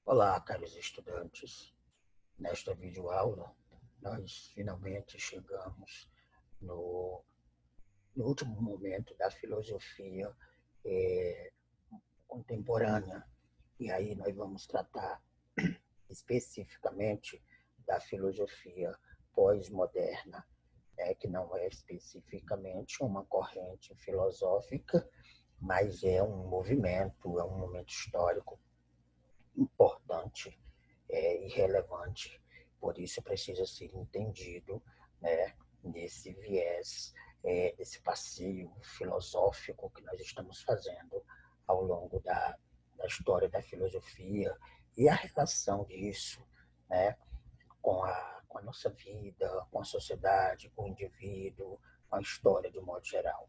Olá, caros estudantes. Nesta videoaula, nós finalmente chegamos no, no último momento da filosofia eh, contemporânea. E aí nós vamos tratar especificamente da filosofia pós-moderna, que não é especificamente uma corrente filosófica, mas é um movimento, é um momento histórico importante e relevante. Por isso precisa ser entendido, né, nesse viés, desse passeio filosófico que nós estamos fazendo ao longo da história da filosofia e a relação disso, né, com a nossa vida, com a sociedade, com o indivíduo, com a história de um modo geral.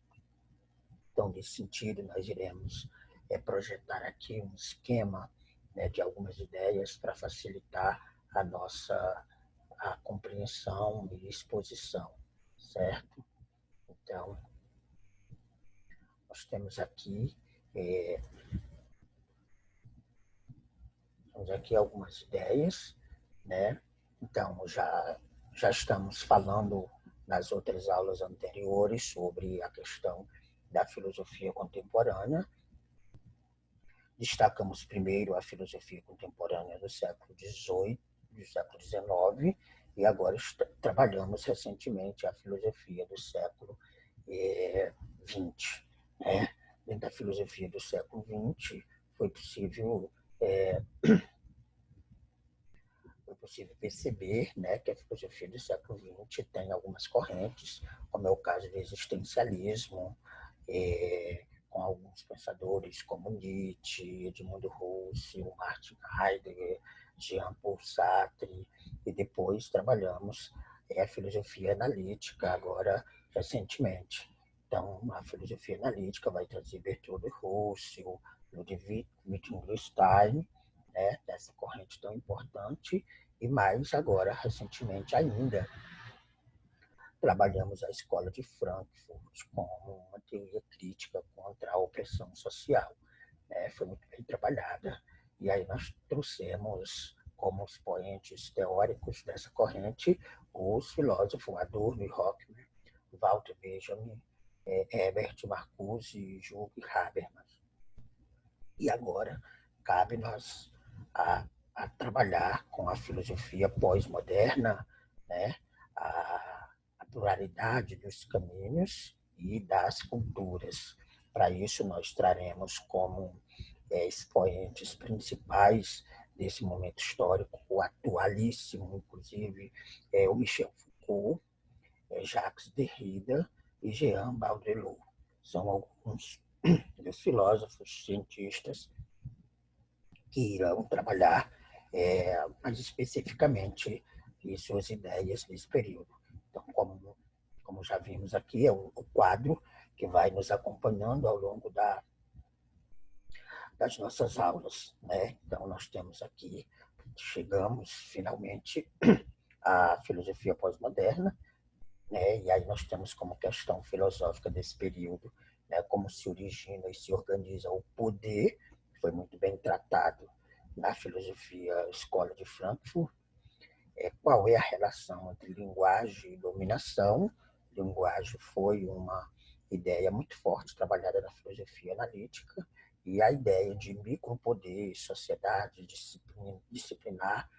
Então, nesse sentido, nós iremos projetar aqui um esquema, né, de algumas ideias para facilitar a compreensão e exposição, certo? Então, nós eh, temos aqui algumas ideias, né? Então, já estamos falando nas outras aulas anteriores sobre a questão da filosofia contemporânea. Destacamos primeiro a filosofia contemporânea do século XVIII, do século XIX, e agora trabalhamos recentemente a filosofia do século XX. Né? Dentro da filosofia do século XX, foi possível, é, foi possível perceber, né, que a filosofia do século XX tem algumas correntes, como é o caso do existencialismo, com alguns pensadores como Nietzsche, Edmundo Husserl, Martin Heidegger, Jean-Paul Sartre, e depois trabalhamos a filosofia analítica, agora recentemente. Então, a filosofia analítica vai trazer Bertrand Russell, Ludwig Wittgenstein, né, dessa corrente tão importante, e mais agora, recentemente ainda, trabalhamos a escola de Frankfurt como uma teoria crítica contra a opressão social. Foi muito bem trabalhada. E aí nós trouxemos como expoentes teóricos dessa corrente os filósofos Adorno e Horkheimer, Walter Benjamin, Herbert Marcuse e Jürgen Habermas. E agora cabe nós a trabalhar com a filosofia pós-moderna, né? a pluralidade dos caminhos e das culturas. Para isso, nós traremos como expoentes principais desse momento histórico, o atualíssimo, inclusive, o Michel Foucault, Jacques Derrida e Jean Baudrillard. São alguns dos filósofos, cientistas que irão trabalhar mais especificamente de suas ideias nesse período. Então, como já vimos aqui, é o quadro que vai nos acompanhando ao longo das nossas aulas. Né? Então, nós temos aqui, chegamos finalmente à filosofia pós-moderna, né? E aí nós temos como questão filosófica desse período, né, como se origina e se organiza o poder, que foi muito bem tratado na filosofia Escola de Frankfurt, qual é a relação entre linguagem e dominação. Linguagem foi uma ideia muito forte trabalhada na filosofia analítica, e a ideia de micropoder, sociedade disciplinar,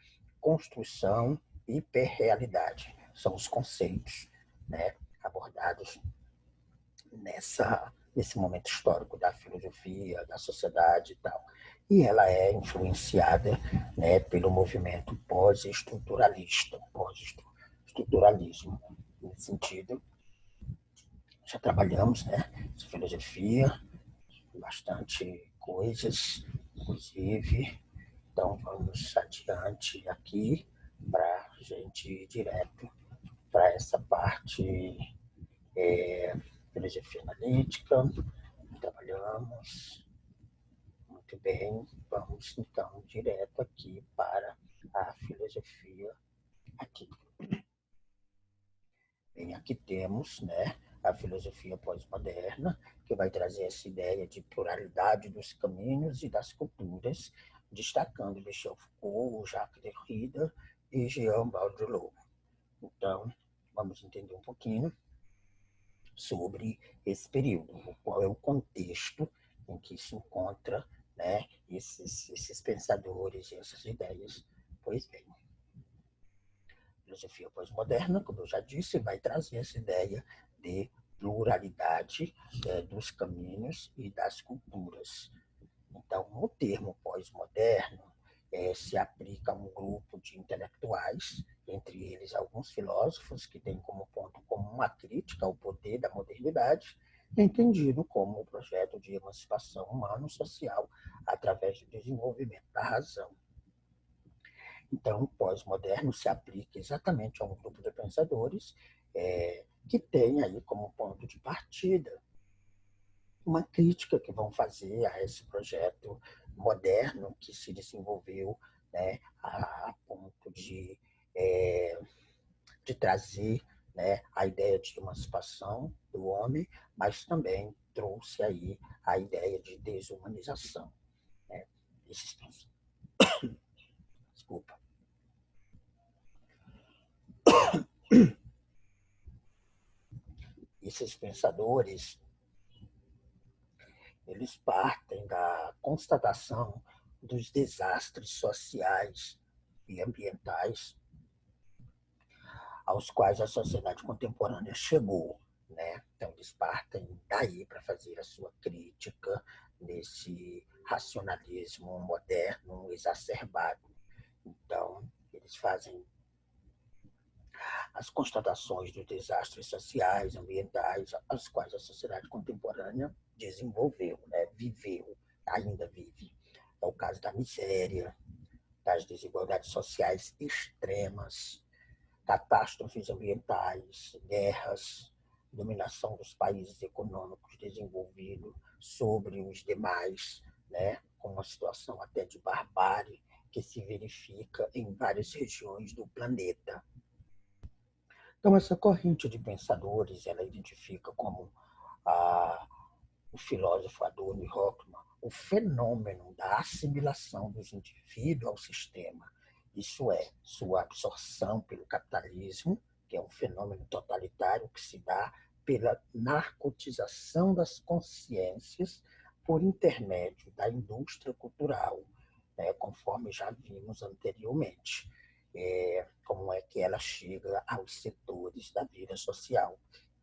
construção e hiperrealidade. São os conceitos, né, abordados nesse momento histórico da filosofia, da sociedade e tal. E ela é influenciada, né, pelo movimento pós-estruturalista, pós-estruturalismo. Nesse sentido, já trabalhamos, né, filosofia, bastante coisas, inclusive. Então, vamos adiante aqui para a gente ir direto para essa parte filosofia analítica. Trabalhamos muito bem. Vamos então direto aqui para a filosofia aqui. Bem, aqui temos, né, a filosofia pós-moderna, que vai trazer essa ideia de pluralidade dos caminhos e das culturas, destacando Michel Foucault, Jacques Derrida e Jean Baudrillard. Então, vamos entender um pouquinho sobre esse período, qual é o contexto em que se encontra, né, esses pensadores, essas ideias. Pois bem, a filosofia pós-moderna, como eu já disse, vai trazer essa ideia de pluralidade dos caminhos e das culturas. Então, o termo pós-moderno se aplica a um grupo de intelectuais, entre eles alguns filósofos que têm como ponto comum a crítica ao poder da modernidade, entendido como um projeto de emancipação humano-social através do desenvolvimento da razão. Então, o pós-moderno se aplica exatamente a um grupo de pensadores que tem aí como ponto de partida uma crítica que vão fazer a esse projeto moderno que se desenvolveu, né, a ponto de trazer, né, a ideia de emancipação do homem, mas também trouxe aí a ideia de desumanização. Né? Desculpa. Esses pensadores, eles partem da constatação dos desastres sociais e ambientais aos quais a sociedade contemporânea chegou. Né? Então, eles partem daí para fazer a sua crítica nesse racionalismo moderno exacerbado. Então, eles fazem as constatações dos desastres sociais, ambientais, aos quais a sociedade contemporânea desenvolveu, né? Viveu, ainda vive. É o caso da miséria, das desigualdades sociais extremas, catástrofes ambientais, guerras, dominação dos países econômicos desenvolvidos sobre os demais, né? Com uma situação até de barbárie que se verifica em várias regiões do planeta. Então, essa corrente de pensadores, ela identifica como o filósofo Adorno e Horkheimer o fenômeno da assimilação dos indivíduos ao sistema, isso é, sua absorção pelo capitalismo, que é um fenômeno totalitário que se dá pela narcotização das consciências por intermédio da indústria cultural, né, conforme já vimos anteriormente. Como é que ela chega aos setores da vida social.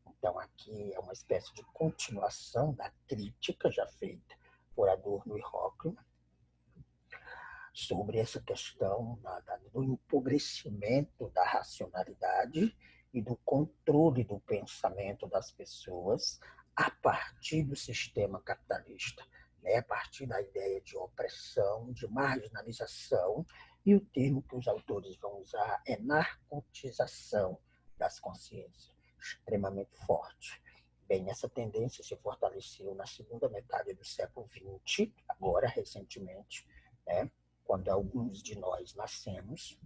Então, aqui é uma espécie de continuação da crítica já feita por Adorno e Horkheimer sobre essa questão do empobrecimento da racionalidade e do controle do pensamento das pessoas a partir do sistema capitalista, né? A partir da ideia de opressão, de marginalização, e o termo que os autores vão usar é narcotização das consciências, extremamente forte. Bem, essa tendência se fortaleceu na segunda metade do século XX, agora recentemente, né? Quando alguns de nós nascemos,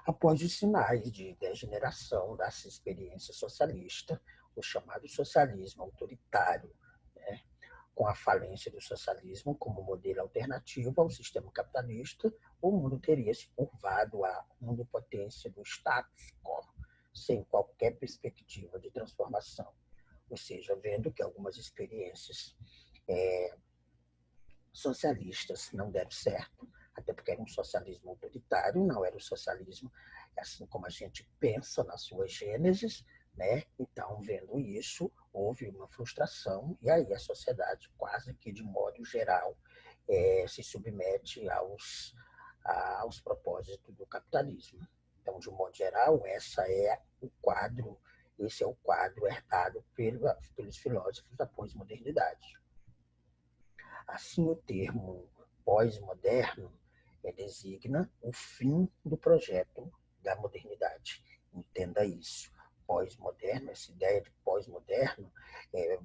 após os sinais de degeneração dessa experiência socialista, o chamado socialismo autoritário, né? Com a falência do socialismo como modelo alternativo ao sistema capitalista, o mundo teria se curvado à onipotência do status quo, sem qualquer perspectiva de transformação. Ou seja, vendo que algumas experiências socialistas não deram certo, até porque era um socialismo autoritário, não era o socialismo assim como a gente pensa na sua gênesis, né? Então, vendo isso, houve uma frustração e aí a sociedade, quase que de modo geral, se submete aos propósitos do capitalismo. Então, de um modo geral, esse é o quadro herdado pelos filósofos da pós-modernidade. Assim, o termo pós-moderno designa o fim do projeto da modernidade. Entenda isso. Pós-moderno, essa ideia de pós-moderno,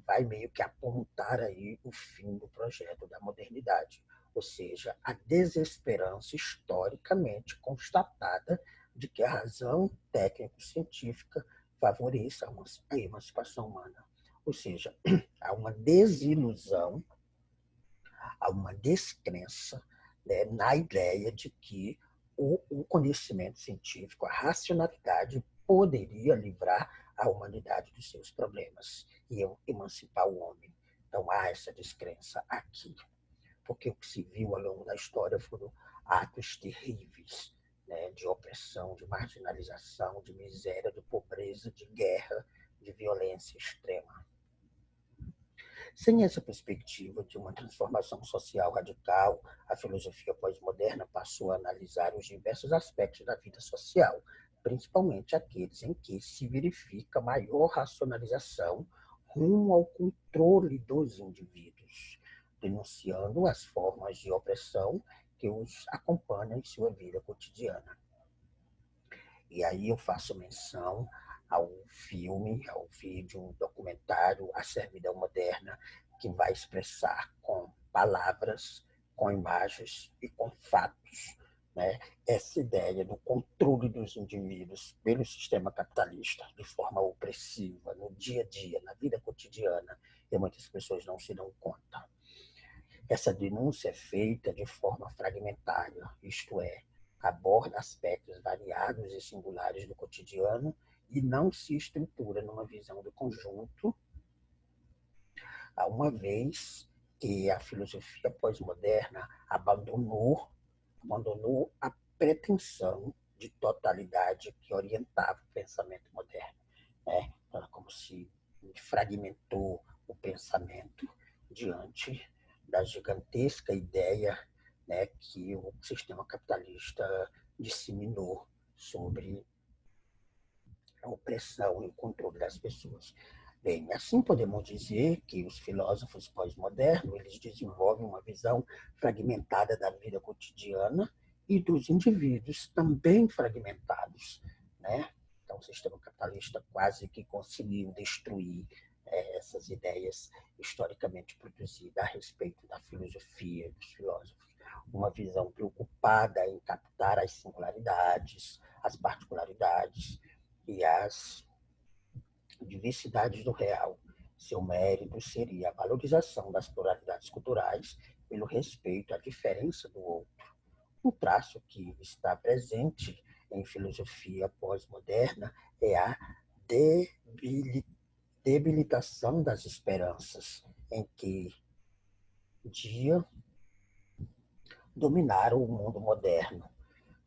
vai meio que apontar aí o fim do projeto da modernidade, ou seja, a desesperança historicamente constatada de que a razão técnico-científica favoreça a emancipação humana. Ou seja, há uma desilusão, há uma descrença né, na ideia de que o conhecimento científico, a racionalidade, poderia livrar a humanidade dos seus problemas e emancipar o homem. Então há essa descrença aqui, porque o que se viu ao longo da história foram atos terríveis, né, de opressão, de marginalização, de miséria, de pobreza, de guerra, de violência extrema. Sem essa perspectiva de uma transformação social radical, a filosofia pós-moderna passou a analisar os diversos aspectos da vida social, principalmente aqueles em que se verifica maior racionalização rumo ao controle dos indivíduos, denunciando as formas de opressão que os acompanham em sua vida cotidiana. E aí eu faço menção ao filme, ao vídeo, um documentário, A Servidão Moderna, que vai expressar com palavras, com imagens e com fatos, né, essa ideia do controle dos indivíduos pelo sistema capitalista de forma opressiva, no dia a dia, na vida cotidiana, e muitas pessoas não se dão conta. Essa denúncia é feita de forma fragmentária, isto é, aborda aspectos variados e singulares do cotidiano e não se estrutura numa visão do conjunto, uma vez que a filosofia pós-moderna abandonou a pretensão de totalidade que orientava o pensamento moderno, né? Como se fragmentou o pensamento diante da gigantesca ideia, né, que o sistema capitalista disseminou sobre a opressão e o controle das pessoas. Bem, assim podemos dizer que os filósofos pós-modernos eles desenvolvem uma visão fragmentada da vida cotidiana e dos indivíduos também fragmentados, né? Então, o sistema capitalista quase que conseguiu destruir essas ideias historicamente produzidas a respeito da filosofia dos filósofos. Uma visão preocupada em captar as singularidades, as particularidades e as diversidades do real. Seu mérito seria a valorização das pluralidades culturais pelo respeito à diferença do outro. Um traço que está presente em filosofia pós-moderna é a debilitação das esperanças, em que dia dominaram o mundo moderno,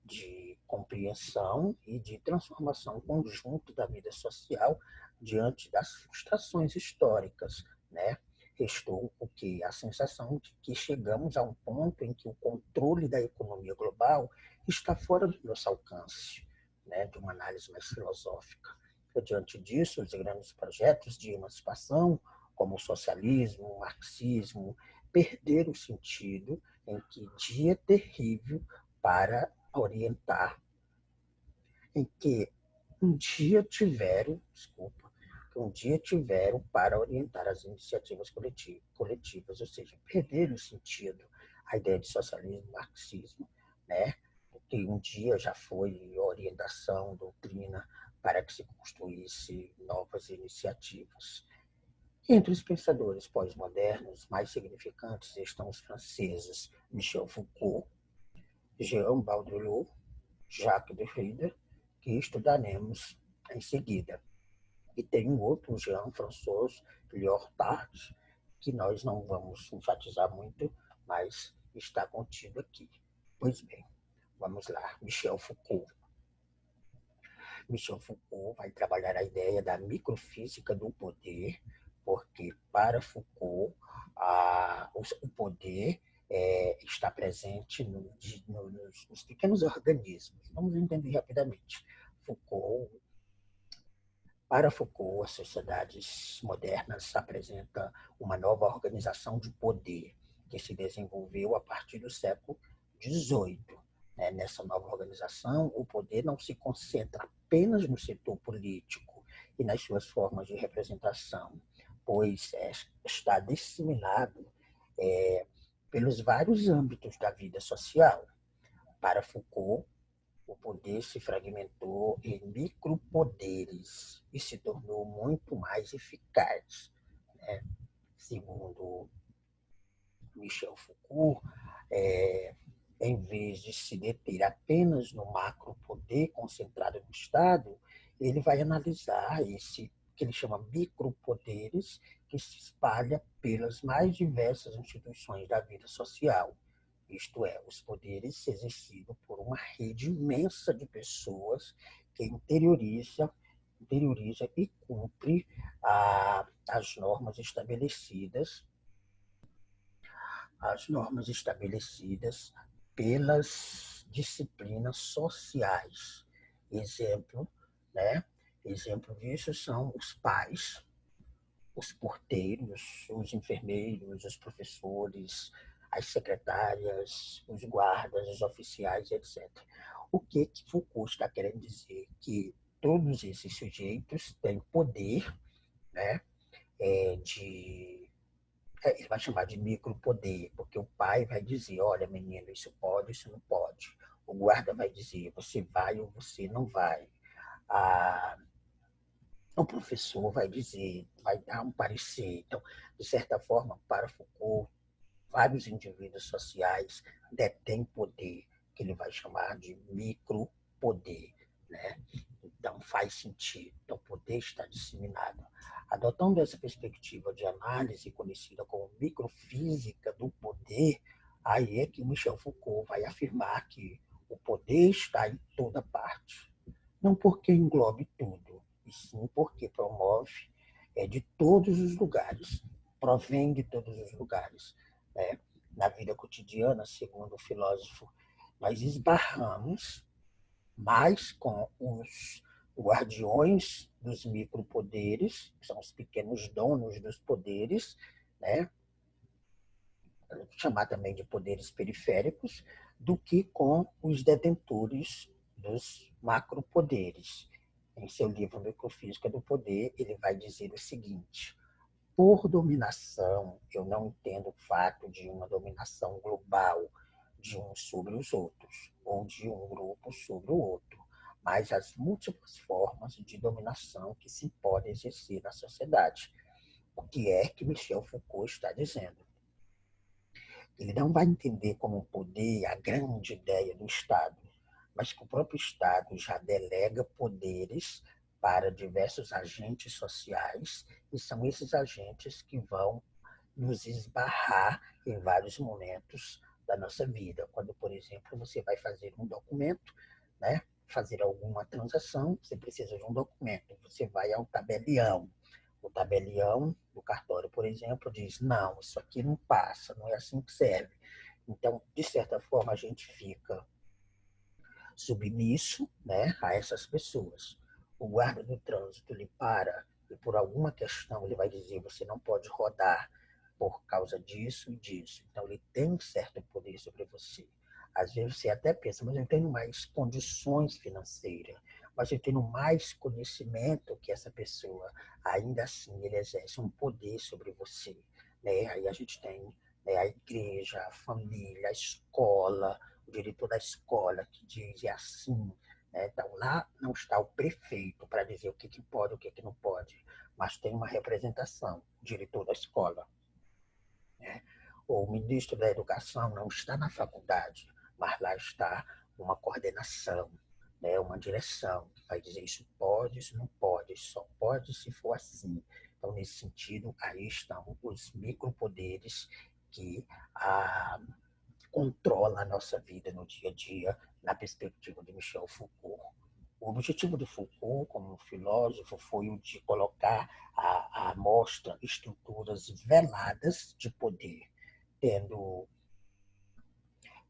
de compreensão e de transformação conjunta da vida social diante das frustrações históricas, né? Restou o que a sensação de que chegamos a um ponto em que o controle da economia global está fora do nosso alcance, né? De uma análise mais filosófica. E, diante disso, os grandes projetos de emancipação, como o socialismo, o marxismo, perderam o sentido em que dia terrível para orientar, em que um dia tiveram para orientar as iniciativas coletivas, ou seja, perderam o sentido a ideia de socialismo, marxismo, né? Que um dia já foi orientação, doutrina para que se construísse novas iniciativas. Entre os pensadores pós-modernos mais significantes estão os franceses Michel Foucault, Jean Baudrillard, Jacques Derrida, que estudaremos em seguida. E tem um outro, Jean-François Lyotard, que nós não vamos enfatizar muito, mas está contido aqui. Pois bem, vamos lá. Michel Foucault. Michel Foucault vai trabalhar a ideia da microfísica do poder, porque para Foucault o poder está presente nos pequenos organismos. Vamos entender rapidamente. Para Foucault, as sociedades modernas apresentam uma nova organização de poder que se desenvolveu a partir do século XVIII. Nessa nova organização, o poder não se concentra apenas no setor político e nas suas formas de representação, pois está disseminado pelos vários âmbitos da vida social. Para Foucault, o poder se fragmentou em micropoderes e se tornou muito mais eficaz. Segundo Michel Foucault, vez de se deter apenas no macropoder concentrado no Estado, ele vai analisar esse que ele chama micropoderes, que se espalha pelas mais diversas instituições da vida social. Isto é, os poderes exercidos por uma rede imensa de pessoas que interioriza e cumpre as normas estabelecidas pelas disciplinas sociais. Exemplo, né? Exemplo disso são os pais, os porteiros, os enfermeiros, os professores, as secretárias, os guardas, os oficiais, etc. O que Foucault está querendo dizer? Que todos esses sujeitos têm poder, né, ele vai chamar de micropoder, porque o pai vai dizer, olha, menino, isso pode, isso não pode. O guarda vai dizer, você vai ou você não vai. A, o professor vai dizer, vai dar um parecer. Então, de certa forma, para Foucault, vários indivíduos sociais detêm poder, que ele vai chamar de micropoder, né? Então, faz sentido. Então, o poder está disseminado. Adotando essa perspectiva de análise conhecida como microfísica do poder, aí é que Michel Foucault vai afirmar que o poder está em toda parte. Não porque englobe tudo, e sim porque promove de todos os lugares, provém de todos os lugares. Né? Na vida cotidiana, segundo o filósofo, nós esbarramos mais com os guardiões dos micropoderes, que são os pequenos donos dos poderes, né? Chamar também de poderes periféricos, do que com os detentores dos macropoderes. Em seu livro Microfísica do Poder, ele vai dizer o seguinte: por dominação, eu não entendo o fato de uma dominação global de uns sobre os outros, ou de um grupo sobre o outro, mas as múltiplas formas de dominação que se podem exercer na sociedade. O que é que Michel Foucault está dizendo? Ele não vai entender como um poder a grande ideia do Estado, mas que o próprio Estado já delega poderes para diversos agentes sociais, e são esses agentes que vão nos esbarrar em vários momentos da nossa vida. Quando, por exemplo, você vai fazer um documento, né? Fazer alguma transação, você precisa de um documento. Você vai ao tabelião. O tabelião do cartório, por exemplo, diz, não, isso aqui não passa, não é assim que serve. Então, de certa forma, a gente fica submisso, né, a essas pessoas. O guarda do trânsito lhe para e por alguma questão ele vai dizer, você não pode rodar por causa disso e disso. Então, ele tem um certo poder sobre você. Às vezes você até pensa, mas eu tenho mais condições financeiras, mas eu tenho mais conhecimento que essa pessoa. Ainda assim, ele exerce um poder sobre você. Né? Aí a gente tem, né, a igreja, a família, a escola, o diretor da escola que diz é assim. Né? Então, lá não está o prefeito para dizer o que pode e o que não pode, mas tem uma representação, o diretor da escola. Né? O ministro da Educação não está na faculdade, mas lá está uma coordenação, né? Uma direção que vai dizer isso pode, isso não pode, só pode se for assim. Então, nesse sentido, aí estão os micropoderes que controla a nossa vida no dia a dia, na perspectiva de Michel Foucault. O objetivo de Foucault, como filósofo, foi o de colocar à mostra estruturas veladas de poder, tendo,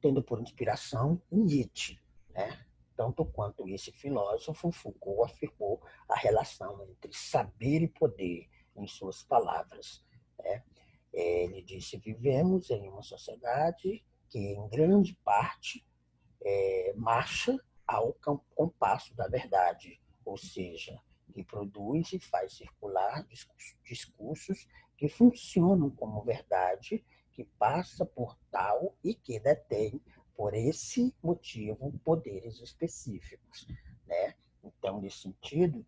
tendo por inspiração Nietzsche. Né? Tanto quanto esse filósofo, Foucault afirmou a relação entre saber e poder, em suas palavras. Né? Ele disse: vivemos em uma sociedade que, em grande parte, marcha ao compasso da verdade, ou seja, que produz e faz circular discursos que funcionam como verdade, que passa por tal e que detém, por esse motivo, poderes específicos. Né? Então, nesse sentido,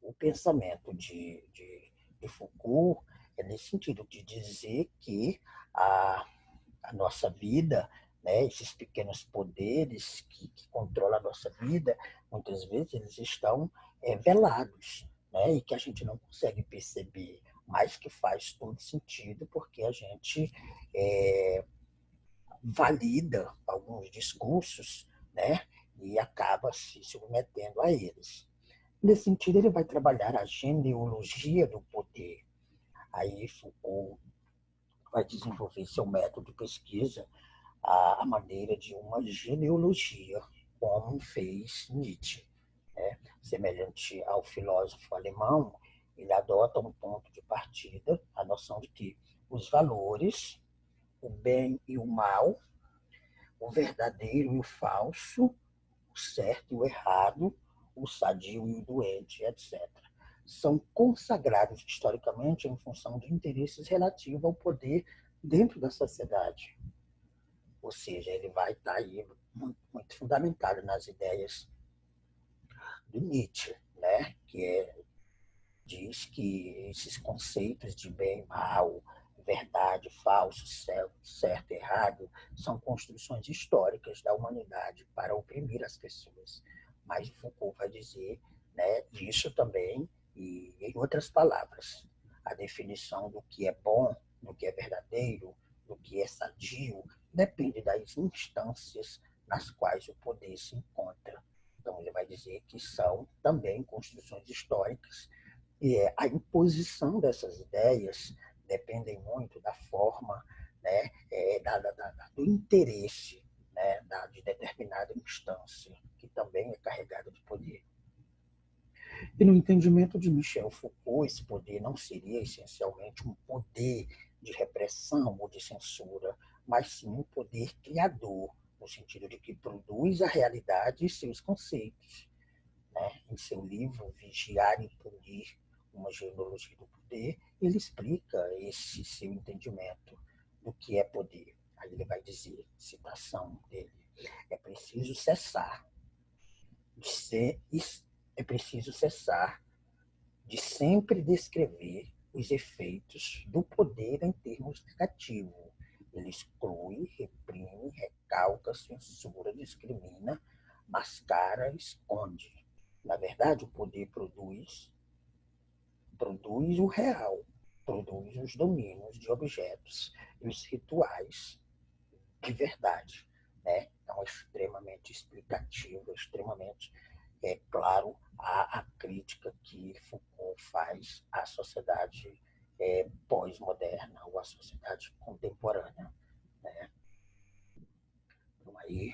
o pensamento de Foucault é nesse sentido de dizer que a, a nossa vida né? Esses pequenos poderes que controlam a nossa vida, muitas vezes eles estão velados, né? E que a gente não consegue perceber, mas que faz todo sentido porque a gente valida alguns discursos, né? E acaba se submetendo a eles. Nesse sentido, ele vai trabalhar a genealogia do poder. Aí Foucault vai desenvolver seu método de pesquisa à maneira de uma genealogia, como fez Nietzsche. Né? Semelhante ao filósofo alemão, ele adota um ponto de partida, a noção de que os valores, o bem e o mal, o verdadeiro e o falso, o certo e o errado, o sadio e o doente, etc., são consagrados historicamente em função de interesses relativos ao poder dentro da sociedade. Ou seja, ele vai estar aí muito fundamentado nas ideias do Nietzsche, né? Diz que esses conceitos de bem e mal, verdade, falso, certo, errado, são construções históricas da humanidade para oprimir as pessoas. Mas Foucault vai dizer, né, isso também, e em outras palavras, a definição do que é bom, do que é verdadeiro, do que é sadio, depende das instâncias nas quais o poder se encontra. Então, ele vai dizer que são também construções históricas e a imposição dessas ideias dependem muito da forma, né, do interesse, né, de determinada instância, que também é carregada de poder. E no entendimento de Michel Foucault, esse poder não seria essencialmente um poder de repressão ou de censura, mas sim um poder criador, no sentido de que produz a realidade e seus conceitos. Né? Em seu livro Vigiar e Punir, uma genealogia do poder, ele explica esse seu entendimento do que é poder. Aí ele vai dizer, citação dele, é preciso cessar de ser, é preciso cessar de sempre descrever os efeitos do poder em termos negativos. Ele exclui, reprime, recalca, censura, discrimina, mascara, esconde. Na verdade, o poder produz o real, produz os domínios de objetos e os rituais de verdade. Né? Então, é extremamente explicativo, extremamente claro a crítica que Foucault faz à sociedade pós-moderna ou à sociedade contemporânea. Né? Então, aí,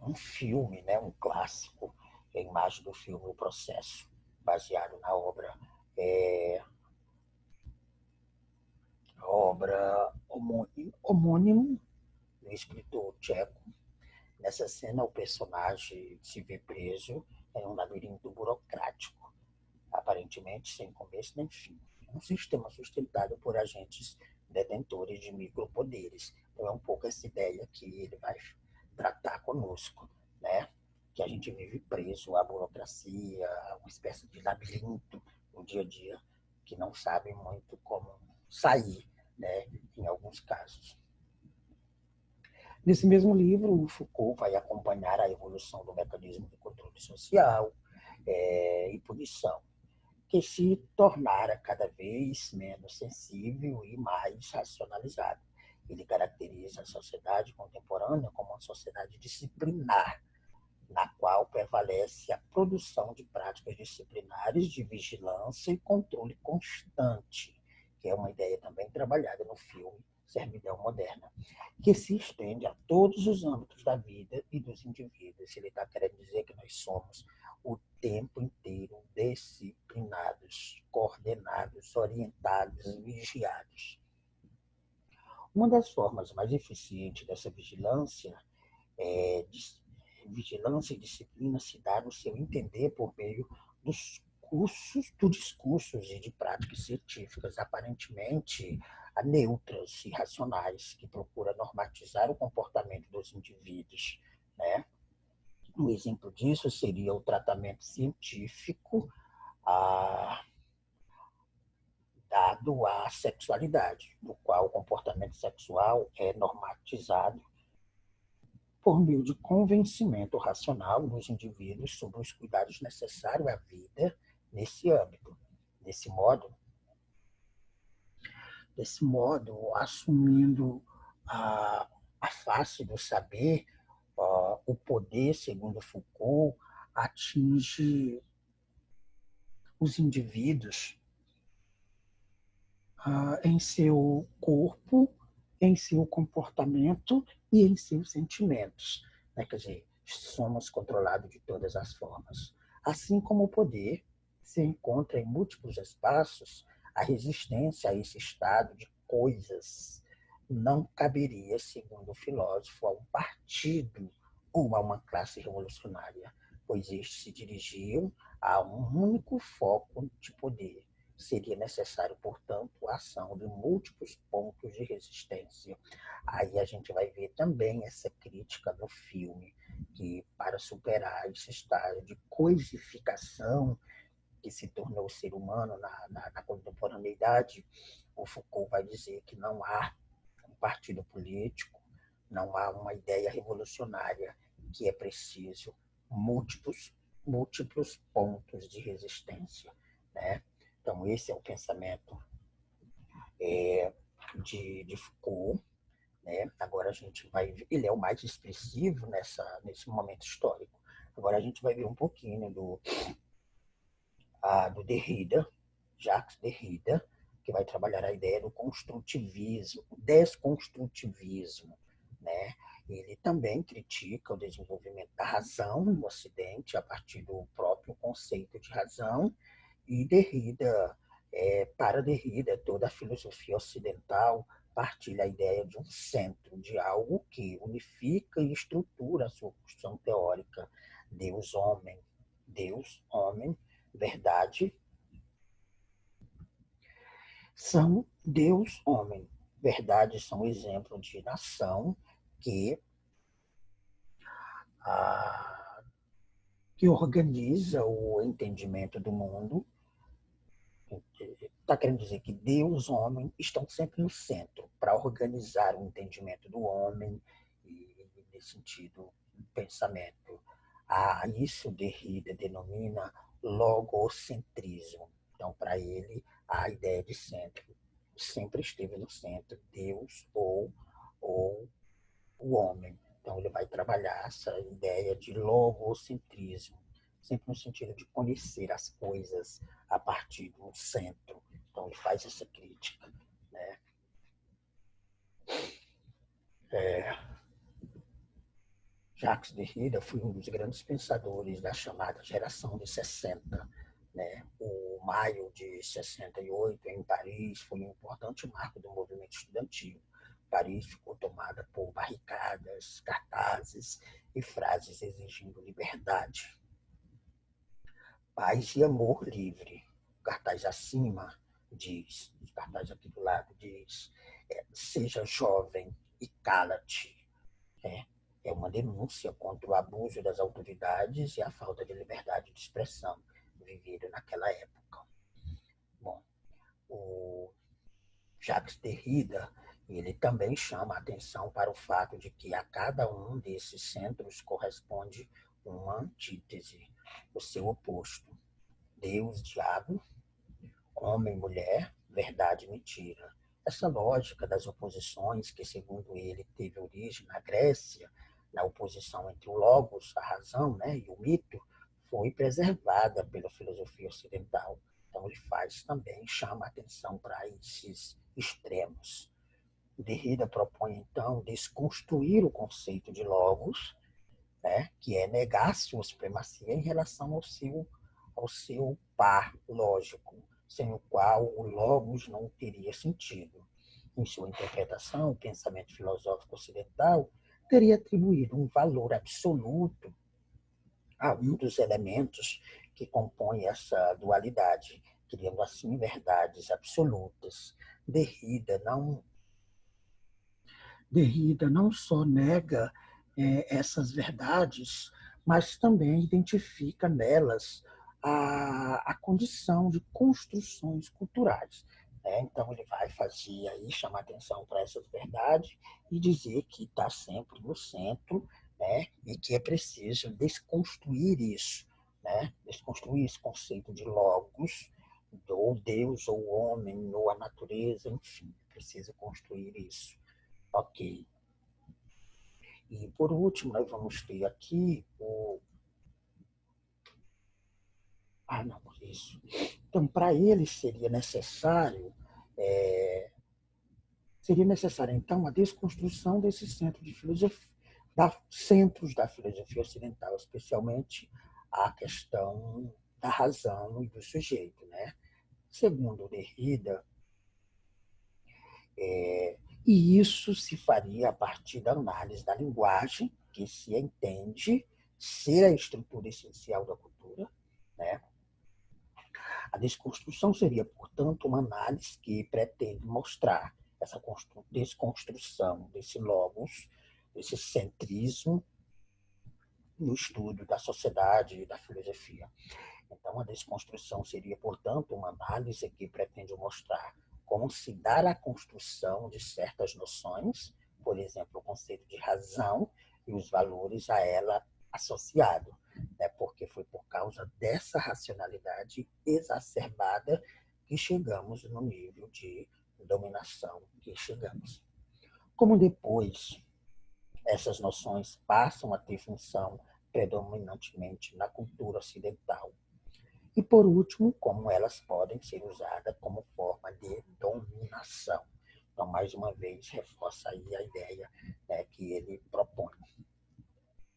um filme, né, um clássico, a imagem do filme O Processo, baseado na é, obra homônimo do escritor tcheco. Nessa cena, o personagem se vê preso em um labirinto burocrático, aparentemente sem começo nem fim. Um sistema sustentado por agentes detentores de micropoderes. Então é um pouco essa ideia que ele vai tratar conosco, né? Que a gente vive preso à burocracia, a uma espécie de labirinto no dia a dia, que não sabe muito como sair, né? Em alguns casos. Nesse mesmo livro, o Foucault vai acompanhar a evolução do mecanismo de controle social e punição, que se tornara cada vez menos sensível e mais racionalizado. Ele caracteriza a sociedade contemporânea como uma sociedade disciplinar, na qual prevalece a produção de práticas disciplinares de vigilância e controle constante, que é uma ideia também trabalhada no filme Servidão Moderna, que se estende a todos os âmbitos da vida e dos indivíduos. Ele está querendo dizer que nós somos o tempo inteiro disciplinados, coordenados, orientados, vigiados. Uma das formas mais eficientes dessa vigilância e disciplina se dá no seu entender por meio dos discursos e de práticas científicas aparentemente neutras e racionais, que procura normatizar o comportamento dos indivíduos. Né? Um exemplo disso seria o tratamento científico, a dado à sexualidade, do qual o comportamento sexual é normatizado por meio de convencimento racional dos indivíduos sobre os cuidados necessários à vida nesse âmbito. Desse modo, assumindo a face do saber, o poder, segundo Foucault, atinge os indivíduos em seu corpo, em seu comportamento e em seus sentimentos. Né? Quer dizer, somos controlados de todas as formas. Assim como o poder se encontra em múltiplos espaços, a resistência a esse estado de coisas não caberia, segundo o filósofo, a um partido ou a uma classe revolucionária, pois estes se dirigiam a um único foco de poder. Seria necessário, portanto, a ação de múltiplos pontos de resistência. Aí a gente vai ver também essa crítica no filme, que para superar esse estado de coisificação que se tornou o ser humano na contemporaneidade, o Foucault vai dizer que não há um partido político, não há uma ideia revolucionária, que é preciso múltiplos pontos de resistência, né? Então, esse é o pensamento de Foucault. Né? Agora a gente vai ver, ele é o mais expressivo nesse momento histórico. Agora a gente vai ver um pouquinho do Derrida, Jacques Derrida, que vai trabalhar a ideia do construtivismo, desconstrutivismo. Né? Ele também critica o desenvolvimento da razão no Ocidente a partir do próprio conceito de razão, e Derrida, para Derrida, toda a filosofia ocidental partilha a ideia de um centro, de algo que unifica e estrutura a sua construção teórica. Deus-homem, verdade, são Deus-homem. Verdade são exemplo de nação que organiza o entendimento do mundo. Está querendo dizer que Deus e o homem estão sempre no centro para organizar o entendimento do homem e, nesse sentido, o pensamento. Isso Derrida denomina logocentrismo. Então, para ele, a ideia de centro sempre esteve no centro, Deus ou o homem. Então, ele vai trabalhar essa ideia de logocentrismo, sempre no sentido de conhecer as coisas a partir do centro. Então, ele faz essa crítica. Né? Jacques Derrida foi um dos grandes pensadores da chamada geração de 60. Né? O maio de 68, em Paris, foi um importante marco do movimento estudantil. Paris ficou tomada por barricadas, cartazes e frases exigindo liberdade, paz e amor livre. O cartaz acima diz, o cartaz aqui do lado diz, seja jovem e cala-te. É uma denúncia contra o abuso das autoridades e a falta de liberdade de expressão vivida naquela época. Bom, o Jacques Derrida, ele também chama a atenção para o fato de que a cada um desses centros corresponde uma antítese, o seu oposto. Deus, diabo, homem, mulher, verdade, mentira. Essa lógica das oposições, que segundo ele teve origem na Grécia, na oposição entre o logos, a razão, né, e o mito, foi preservada pela filosofia ocidental. Então ele faz também, chama a atenção para esses extremos. Derrida propõe, então, desconstruir o conceito de logos, né, que é negar sua supremacia em relação ao seu par lógico, sem o qual o logos não teria sentido. Em sua interpretação, o pensamento filosófico ocidental teria atribuído um valor absoluto a um dos elementos que compõem essa dualidade, criando assim verdades absolutas. Derrida não só nega essas verdades, mas também identifica nelas a condição de construções culturais. né? Então, ele vai fazer aí, chamar atenção para essas verdades e dizer que está sempre no centro, né? E que é preciso desconstruir isso, né? Desconstruir esse conceito de logos, ou Deus, ou homem, ou a natureza, enfim, precisa construir isso. Ok. E, por último, nós vamos ter aqui o... Ah, não, isso. Então, para ele seria necessário, então, a desconstrução desse centro de filosofia, centros da filosofia ocidental, especialmente a questão da razão e do sujeito, né? Segundo Derrida, e isso se faria a partir da análise da linguagem, que se entende ser a estrutura essencial da cultura, né? A desconstrução seria, portanto, uma análise que pretende mostrar essa desconstrução desse logos, desse centrismo no estudo da sociedade e da filosofia. Então, a desconstrução seria, portanto, uma análise que pretende mostrar como se dá a construção de certas noções, por exemplo, o conceito de razão e os valores a ela associado, né? Porque foi por causa dessa racionalidade exacerbada que chegamos no nível de dominação que chegamos. Como depois essas noções passam a ter função predominantemente na cultura ocidental, e, por último, como elas podem ser usadas como forma de dominação. Então, mais uma vez, reforça aí a ideia, né, que ele propõe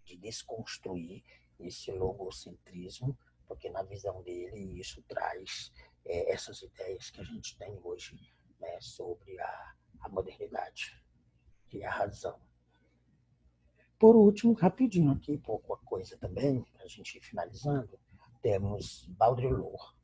de desconstruir esse logocentrismo, porque na visão dele isso traz essas ideias que a gente tem hoje, né, sobre a modernidade, que é a razão. Por último, rapidinho aqui, pouca coisa também, para a gente ir finalizando, temos Baudrillard,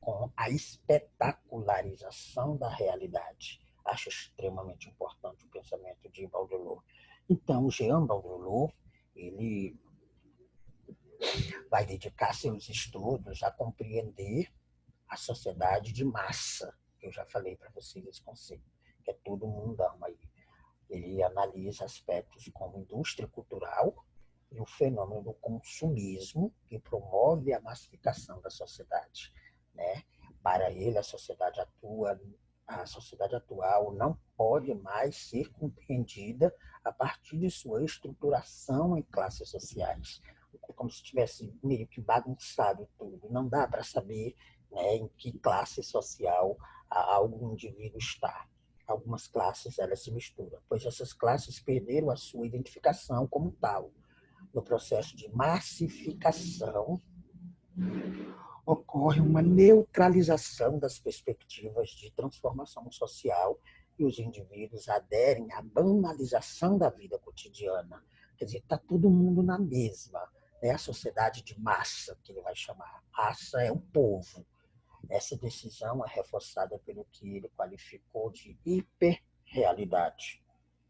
com a espetacularização da realidade. Acho extremamente importante o pensamento de Baudrillard. Então, Jean Baudrillard, ele vai dedicar seus estudos a compreender a sociedade de massa, que eu já falei para vocês esse conceito, que é todo mundão aí. Ele analisa aspectos como indústria cultural e o fenômeno do consumismo que promove a massificação da sociedade, né? Para ele, a sociedade atual não pode mais ser compreendida a partir de sua estruturação em classes sociais. É como se tivesse meio que bagunçado tudo. Não dá para saber, né, em que classe social algum indivíduo está. Algumas classes elas se misturam, pois essas classes perderam a sua identificação como tal. No processo de massificação, ocorre uma neutralização das perspectivas de transformação social e os indivíduos aderem à banalização da vida cotidiana. Quer dizer, está todo mundo na mesma. É a sociedade de massa, que ele vai chamar. Massa é o povo. Essa decisão é reforçada pelo que ele qualificou de hiperrealidade,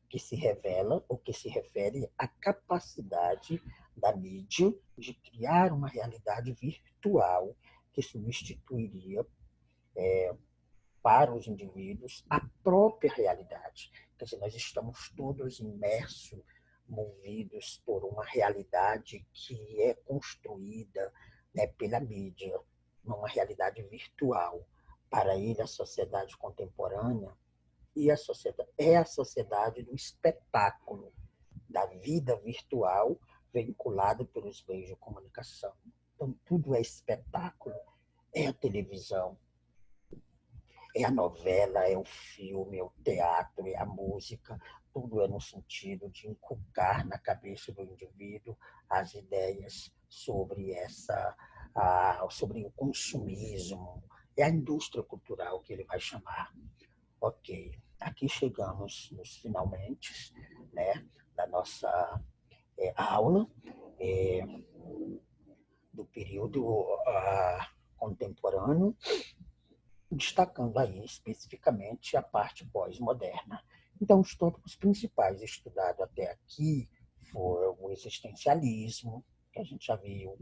que se revela ou que se refere à capacidade da mídia de criar uma realidade virtual que substituiria para os indivíduos a própria realidade. Quer dizer, nós estamos todos imersos, movidos por uma realidade que é construída, né, pela mídia, numa realidade virtual. Para ele, a sociedade contemporânea é a sociedade do espetáculo, da vida virtual veiculada pelos meios de comunicação. Então, tudo é espetáculo, é a televisão, é a novela, é o filme, é o teatro, é a música, tudo é no sentido de inculcar na cabeça do indivíduo as ideias sobre o consumismo, é a indústria cultural que ele vai chamar. Ok, aqui chegamos nos finalmente, né, da nossa aula do período contemporâneo, destacando aí especificamente a parte pós-moderna. Então, os tópicos principais estudados até aqui foram o existencialismo, que a gente já viu,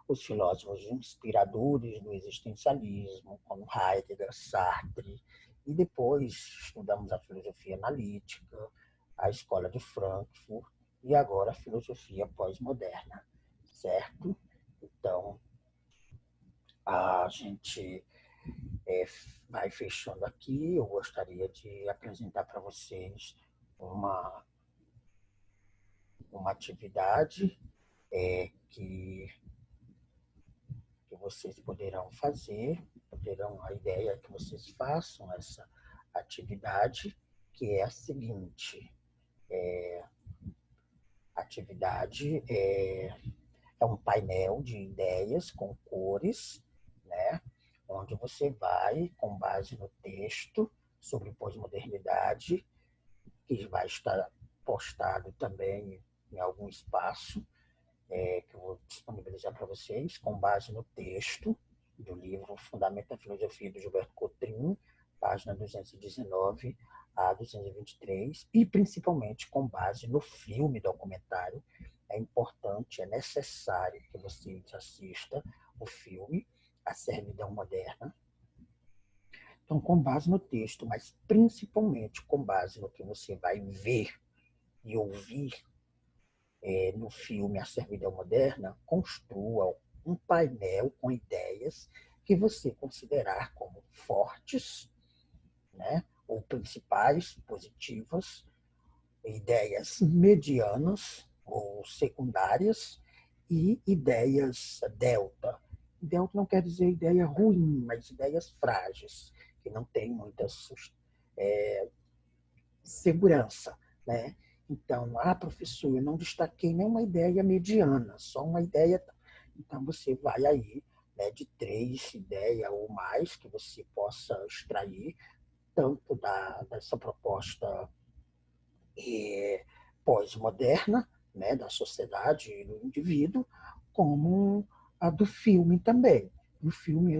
os filósofos inspiradores do existencialismo, como Heidegger, Sartre, E depois estudamos a filosofia analítica, a escola de Frankfurt e agora a filosofia pós-moderna, certo? Então, a gente é, vai fechando aqui. Eu gostaria de apresentar para vocês uma, uma atividade que vocês poderão fazer, a ideia é que vocês façam essa atividade, que é a seguinte: a atividade é um painel de ideias com cores, né? Onde você vai, com base no texto sobre pós-modernidade, que vai estar postado também em algum espaço, que eu vou disponibilizar para vocês, com base no texto do livro Fundamento da Filosofia, do Gilberto Cotrim, página 219 a 223, e principalmente com base no filme documentário. É importante, é necessário que vocês assistam o filme A Servidão Moderna. Então, com base no texto, mas principalmente com base no que você vai ver e ouvir no filme A Servidão Moderna, construa um painel com ideias que você considerar como fortes, né, ou principais, positivas, ideias medianas ou secundárias e ideias delta. Delta não quer dizer ideia ruim, mas ideias frágeis, que não tem muita segurança, né? Então, professor, eu não destaquei nenhuma ideia mediana, só uma ideia. Então, você vai aí, né, de 3 ideias ou mais que você possa extrair, tanto dessa proposta pós-moderna, né, da sociedade e do indivíduo, como a do filme também. O filme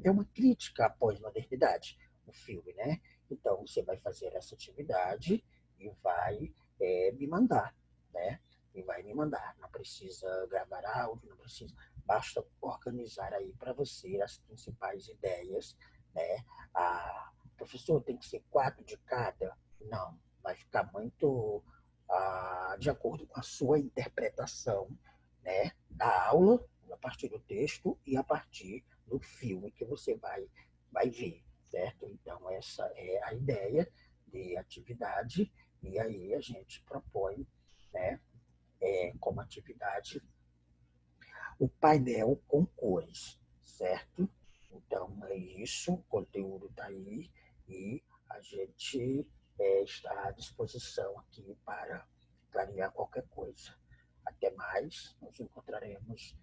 é uma crítica à pós-modernidade, o filme, né? Então, você vai fazer essa atividade e vai me mandar, né? E vai me mandar. Não precisa gravar áudio, não precisa. Basta organizar aí para você as principais ideias, né? Professor, tem que ser 4 de cada? Não, vai ficar muito de acordo com a sua interpretação, né, da aula, a partir do texto e a partir do filme que você vai ver, certo? Então, essa é a ideia de atividade, e aí a gente propõe, né, como atividade o painel com cores, certo? Então, é isso, o conteúdo está aí e a gente está à disposição aqui para clarear qualquer coisa. Até mais, nos encontraremos